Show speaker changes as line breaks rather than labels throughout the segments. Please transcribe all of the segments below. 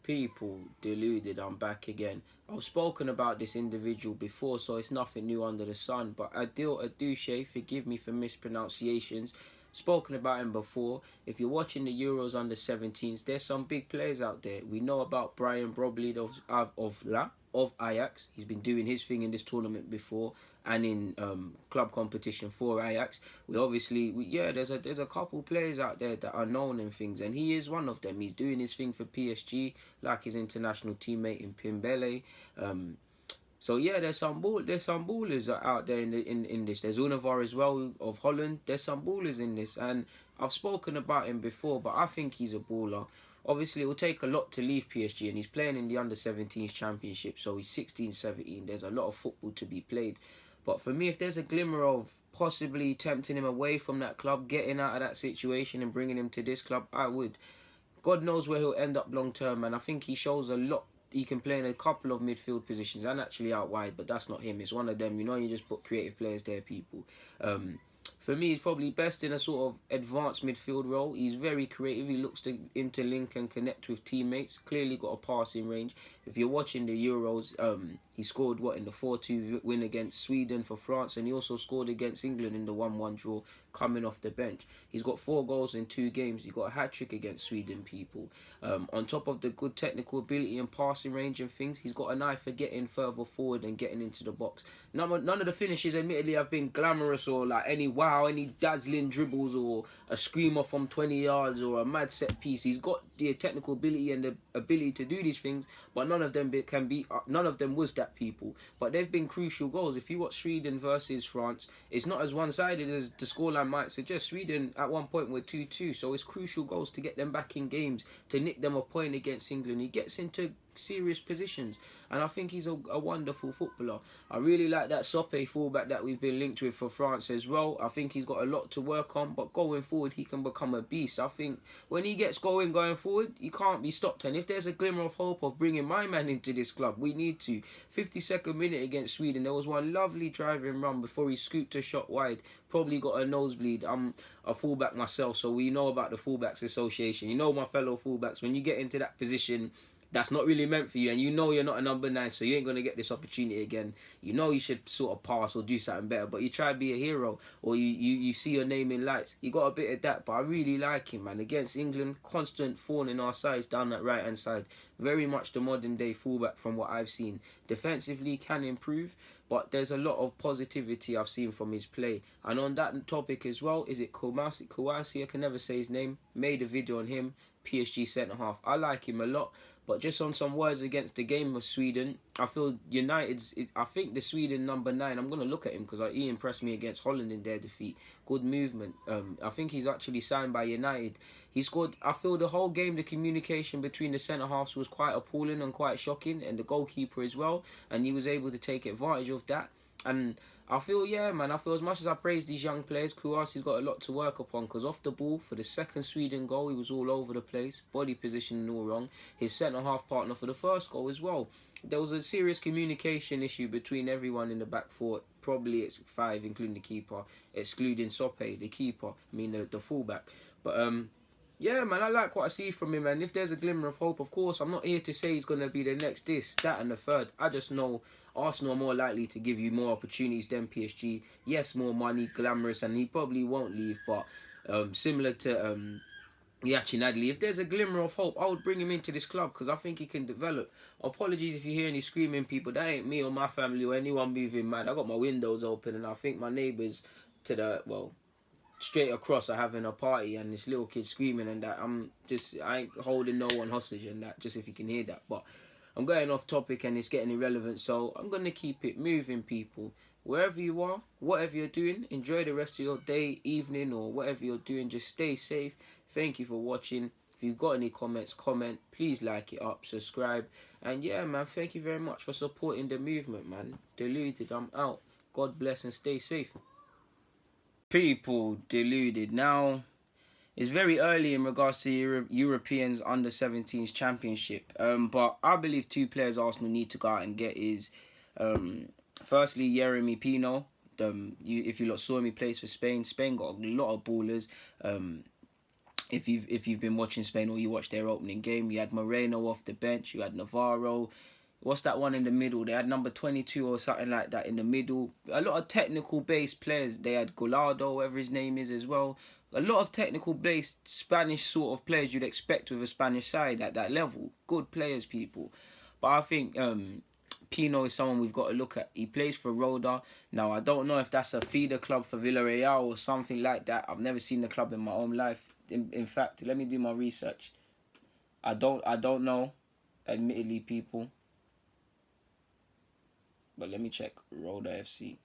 People, Deluded, I'm back again. I've spoken about this individual before, so it's nothing new under the sun. But Aouchiche, forgive me for mispronunciations. Spoken about him before. If you're watching the Euros under 17s, there's some big players out there. We know about Brian Brobley of Ajax. He's been doing his thing in this tournament before and in club competition for Ajax. There's a couple players out there that are known and things, and he is one of them. He's doing his thing for PSG, like his international teammate in Pimbele. So yeah, there's some ballers out there in this. There's Unavar as well of Holland. There's some ballers in this, and I've spoken about him before, but I think he's a baller. Obviously, it will take a lot to leave PSG, and he's playing in the under-17s championship, so he's 16, 17. There's a lot of football to be played. But for me, if there's a glimmer of possibly tempting him away from that club, getting out of that situation and bringing him to this club, I would. God knows where he'll end up long term, and I think he shows a lot. He can play in a couple of midfield positions and actually out wide, but that's not him. It's one of them. You know, you just put creative players there, people. For me, he's probably best in a sort of advanced midfield role. He's very creative. He looks to interlink and connect with teammates. Clearly got a passing range. If you're watching the Euros, he scored, in the 4-2 win against Sweden for France, and he also scored against England in the 1-1 draw coming off the bench. He's got 4 goals in 2 games. He got a hat-trick against Sweden, people. On top of the good technical ability and passing range and things, he's got an eye for getting further forward and getting into the box. None of the finishes, admittedly, have been glamorous or like any dazzling dribbles or a screamer from 20 yards or a mad set piece. He's got the technical ability and the ability to do these things, but none of them was that, people. But they've been crucial goals. If you watch Sweden versus France, it's not as one-sided as the scoreline might suggest. Sweden at one point were 2-2, so it's crucial goals to get them back in games, to nick them a point against England. He gets into serious positions, and I think he's a wonderful footballer. I really like that Sope fullback that we've been linked with for France as well. I think he's got a lot to work on, but going forward he can become a beast. I think when he gets going forward, he can't be stopped, and if there's a glimmer of hope of bringing my man into this club, we need to. 52nd minute against Sweden, there was one lovely driving run before he scooped a shot wide, probably got a nosebleed. I'm a fullback myself, so we know about the fullbacks association. You know, my fellow fullbacks, when you get into that position that's not really meant for you, and you know you're not a number 9, so you ain't going to get this opportunity again. You know you should sort of pass or do something better, but you try to be a hero, or you see your name in lights. You got a bit of that, but I really like him, man. Against England, constant thorn in our sides down that right-hand side. Very much the modern-day fullback from what I've seen. Defensively can improve, but there's a lot of positivity I've seen from his play. And on that topic as well, is it Kouassi? I can never say his name. Made a video on him, PSG centre-half. I like him a lot. But just on some words against the game of Sweden, I feel I think the Sweden number 9, I'm going to look at him because he impressed me against Holland in their defeat. Good movement. I think he's actually signed by United. He scored. I feel the whole game, the communication between the centre-halves was quite appalling and quite shocking, and the goalkeeper as well. And he was able to take advantage of that. And I feel, as much as I praise these young players, Kouassi's got a lot to work upon, because off the ball, for the second Sweden goal, he was all over the place, body positioning all wrong. His centre-half partner for the first goal as well. There was a serious communication issue between everyone in the back four. Probably it's 5, including the keeper, excluding Sope, the keeper, the fullback. But, yeah, man, I like what I see from him, and if there's a glimmer of hope, of course, I'm not here to say he's going to be the next this, that, and the third. I just know Arsenal are more likely to give you more opportunities than PSG. Yes, more money, glamorous, and he probably won't leave, but similar to Nadley, if there's a glimmer of hope, I would bring him into this club because I think he can develop. Apologies if you hear any screaming people. That ain't me or my family or anyone moving mad. I got my windows open, and I think my neighbours to the, straight across are having a party, and this little kid screaming and that. I ain't holding no one hostage and that, just if you can hear that. But I'm going off topic and it's getting irrelevant, so I'm going to keep it moving, people. Wherever you are, whatever you're doing, enjoy the rest of your day, evening, or whatever you're doing. Just stay safe. Thank you for watching. If you've got any comments, comment. Please like it up, subscribe. And yeah, man, thank you very much for supporting the movement, man. Deluded, I'm out. God bless and stay safe. People, Deluded. Now, it's very early in regards to Europeans under 17s championship. But I believe 2 players Arsenal need to go out and get is, firstly, Jeremy Pino. If you lot saw him, he plays for Spain. Spain got a lot of ballers. if you've been watching Spain or you watched their opening game, you had Moreno off the bench, you had Navarro. What's that one in the middle? They had number 22 or something like that in the middle. A lot of technical based players. They had Golado, whatever his name is, as well. A lot of technical based Spanish sort of players you'd expect with a Spanish side at that level. Good players, people. But I think Pino is someone we've got to look at. He plays for Roda. Now, I don't know if that's a feeder club for Villarreal or something like that. I've never seen the club in my own life. In fact, let me do my research. I don't know, admittedly, people. But let me check Roda FC.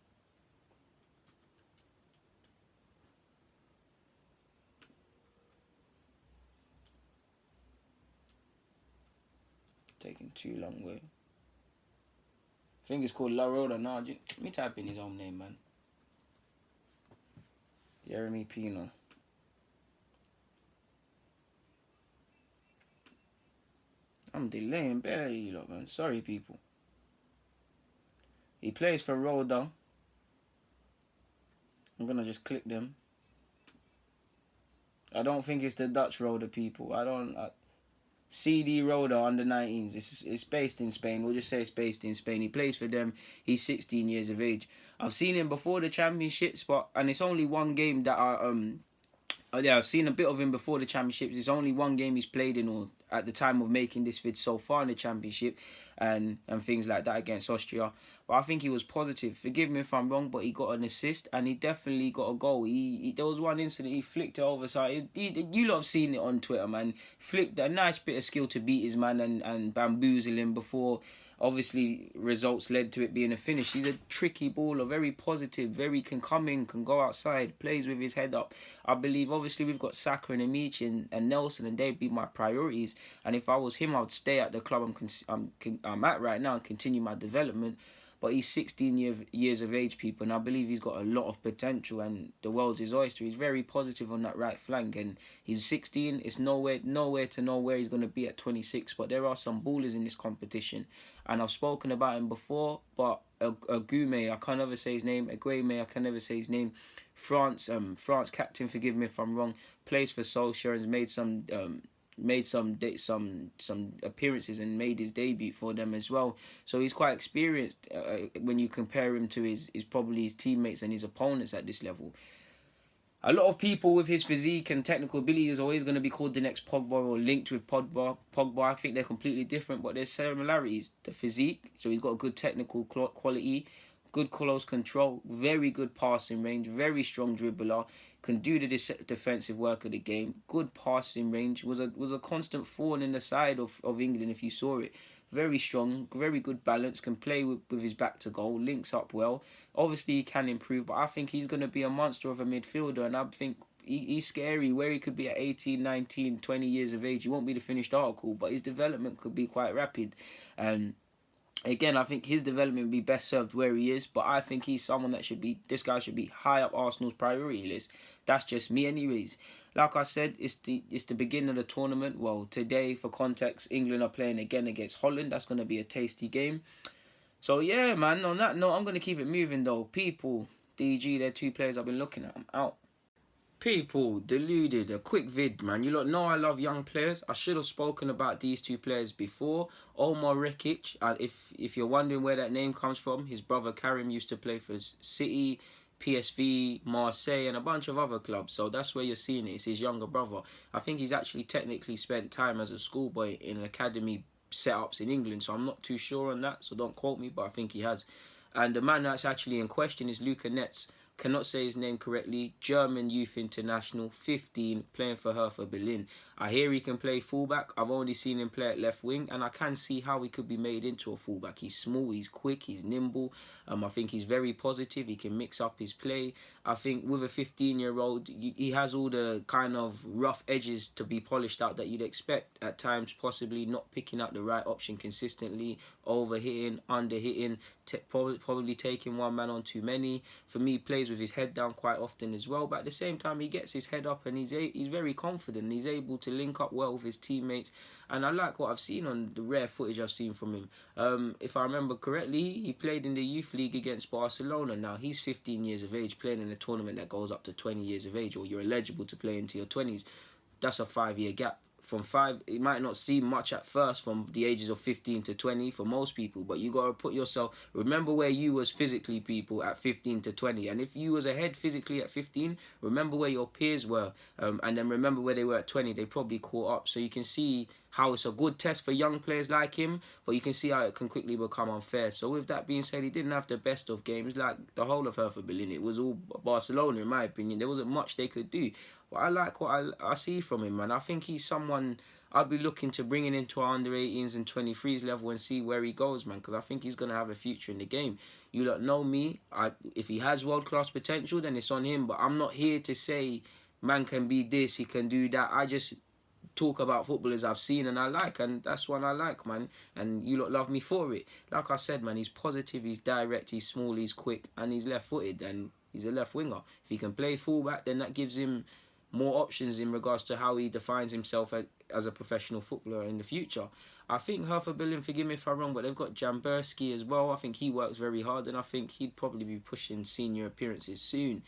Taking too long way. I think it's called La Roda now. Let me type in his own name, man. Jeremy Pino. I'm delaying barely, you lot, man. Sorry, people. He plays for Roda. I'm gonna just click them. I don't think it's the Dutch Roda, people. CD Roda under 19s. It's based in Spain. We'll just say it's based in Spain. He plays for them. He's 16 years of age. I've seen him before the championships, and it's only one game that I've seen a bit of him before the championships. It's only one game he's played in, or at the time of making this vid, so far in the championship, and things like that against Austria. But I think he was positive. Forgive me if I'm wrong, but he got an assist and he definitely got a goal. There was one incident he flicked it over. So you lot have seen it on Twitter, man. Flicked a nice bit of skill to beat his man and bamboozle him before. Obviously, results led to it being a finish. He's a tricky baller, very positive, can come in, can go outside, plays with his head up. I believe, obviously, we've got Saka and Aouchiche and Nelson, and they'd be my priorities. And if I was him, I would stay at the club I'm at right now and continue my development. But he's 16 years of age, people, and I believe he's got a lot of potential, and the world's his oyster. He's very positive on that right flank, and he's 16. It's nowhere to know where he's going to be at 26, but there are some ballers in this competition, and I've spoken about him before, but Agume, I can't ever say his name. Agueme, I can never say his name. France captain, forgive me if I'm wrong, plays for Solskjaer and made some appearances and made his debut for them as well. So he's quite experienced when you compare him to his teammates and his opponents at this level. A lot of people with his physique and technical ability is always going to be called the next Pogba or linked with Pogba. I think they're completely different, but there's similarities. The physique, so he's got good technical quality, good close control, very good passing range, very strong dribbler, can do the defensive work of the game, good passing range, was a constant thorn in the side of England if you saw it. Very strong, very good balance, can play with his back to goal, links up well. Obviously, he can improve, but I think he's going to be a monster of a midfielder, and I think he's scary where he could be at 18, 19, 20 years of age. He won't be the finished article, but his development could be quite rapid. And again, I think his development would be best served where he is, but I think he's someone this guy should be high up Arsenal's priority list. That's just me anyways. Like I said, it's the beginning of the tournament. Well, today, for context, England are playing again against Holland. That's going to be a tasty game. So yeah, man, on that note, I'm going to keep it moving though. People, DG, they're two players I've been looking at. I'm out. People, Deluded, a quick vid, man. You lot know I love young players. I should have spoken about these two players before. Omar Rekic, and if you're wondering where that name comes from, his brother Karim used to play for City, PSV, Marseille, and a bunch of other clubs. So that's where you're seeing it. It's his younger brother. I think he's actually technically spent time as a schoolboy in academy setups in England. So I'm not too sure on that. So don't quote me, but I think he has. And the man that's actually in question is Luca Netz. Cannot say his name correctly. German youth international, 15, playing for Hertha Berlin. I hear he can play fullback. I've only seen him play at left wing, and I can see how he could be made into a fullback. He's small, he's quick, he's nimble. I think he's very positive. He can mix up his play. I think with a 15-year-old, he has all the kind of rough edges to be polished out that you'd expect at times, possibly not picking out the right option consistently, overhitting, underhitting, probably taking one man on too many. For me, he plays with his head down quite often as well, but at the same time, he gets his head up and he's very confident. He's able to link up well with his teammates, and I like what I've seen on the rare footage I've seen from him. If I remember correctly, he played in the youth league against Barcelona. Now he's 15 years of age, playing in a tournament that goes up to 20 years of age, or you're eligible to play into your 20s. that's a 5-year gap. From 5, it might not seem much at first from the ages of 15 to 20 for most people, but you got to put yourself, remember where you was physically, people, at 15 to 20, and if you was ahead physically at 15, remember where your peers were, and then remember where they were at 20. They probably caught up. So you can see how it's a good test for young players like him, but you can see how it can quickly become unfair. So with that being said, he didn't have the best of games, like the whole of Hertha Berlin. It was all Barcelona, in my opinion. There wasn't much they could do. But I like what I see from him, man. I think he's someone I'd be looking to bring him into our under-18s and 23s level and see where he goes, man, because I think he's going to have a future in the game. You lot know me. If he has world-class potential, then it's on him. But I'm not here to say, man can be this, he can do that. I just talk about footballers I've seen and I like, and that's one I like, man. And you lot love me for it. Like I said, man, he's positive, he's direct, he's small, he's quick, and he's left-footed, and he's a left winger. If he can play fullback, then that gives him more options in regards to how he defines himself as a professional footballer in the future. I think Hertha Berlin, forgive me if I'm wrong, but they've got Jamberski as well. I think he works very hard, and I think he'd probably be pushing senior appearances soon.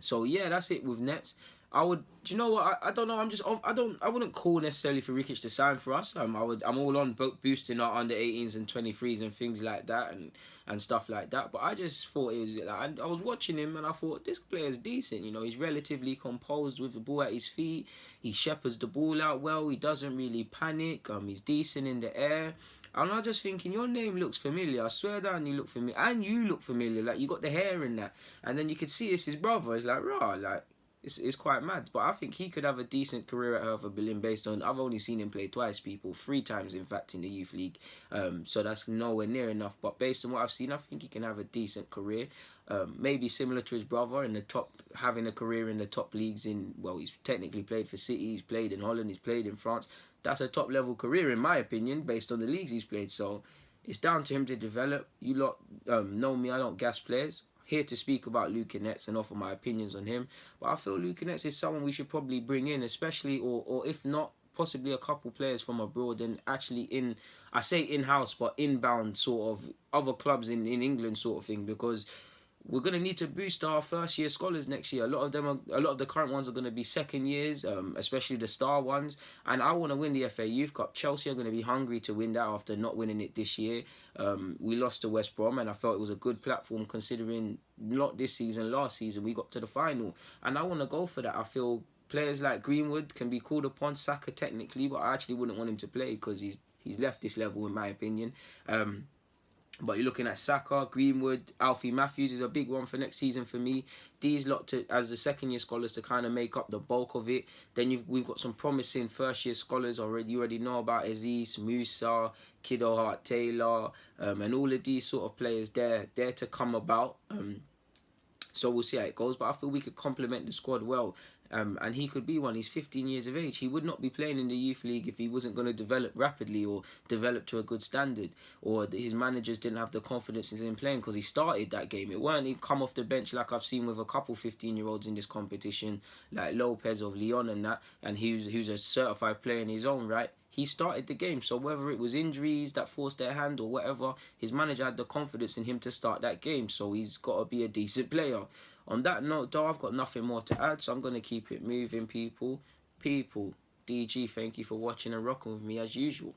So yeah, that's it with Nets. Do you know what? I don't know. I wouldn't call necessarily for Rikic to sign for us. I'm all on boosting our under 18s and 23s and things like that and stuff like that. But I just thought it was like, I was watching him and I thought this player's decent. You know, he's relatively composed with the ball at his feet. He shepherds the ball out well. He doesn't really panic. He's decent in the air. And I'm just thinking, your name looks familiar. I swear down, you look familiar, and you look familiar. Like, you got the hair in that, and then you could see it's his brother. It's like, rah, like. It's quite mad, but I think he could have a decent career at Hertha Berlin based on, I've only seen him play twice, people, 3 times in fact in the youth league, so that's nowhere near enough, but based on what I've seen, I think he can have a decent career, maybe similar to his brother in the top, having a career in the top leagues he's technically played for City, he's played in Holland, he's played in France. That's a top level career in my opinion, based on the leagues he's played, so it's down to him to develop. You lot know me, I don't gas players. Here to speak about Luka Netz and offer my opinions on him. But I feel Luka Netz is someone we should probably bring in, especially, or if not, possibly a couple players from abroad and actually I say in-house, but inbound sort of other clubs in England sort of thing, because we're going to need to boost our first-year scholars next year. A lot of the current ones are going to be second years, especially the star ones. And I want to win the FA Youth Cup. Chelsea are going to be hungry to win that after not winning it this year. We lost to West Brom, and I felt it was a good platform considering not this season, last season, we got to the final. And I want to go for that. I feel players like Greenwood can be called upon, Saka technically, but I actually wouldn't want him to play because he's left this level in my opinion. But you're looking at Saka, Greenwood, Alfie Matthews is a big one for next season for me. These lot as the second-year scholars to kind of make up the bulk of it. Then we've got some promising first-year scholars already. You already know about Aziz, Musa, Kiddo Hart-Taylor, and all of these sort of players there to come about. So we'll see how it goes. But I feel we could complement the squad well. And he could be one. He's 15 years of age. He would not be playing in the youth league if he wasn't going to develop rapidly or develop to a good standard, or his managers didn't have the confidence in him playing because he started that game. It weren't he come off the bench like I've seen with a couple 15-year-olds in this competition, like Lopez of Lyon and that, and he was a certified player in his own right. He started the game, so whether it was injuries that forced their hand or whatever, his manager had the confidence in him to start that game, so he's got to be a decent player. On that note, though, I've got nothing more to add, so I'm going to keep it moving, people. DG, thank you for watching and rocking with me as usual.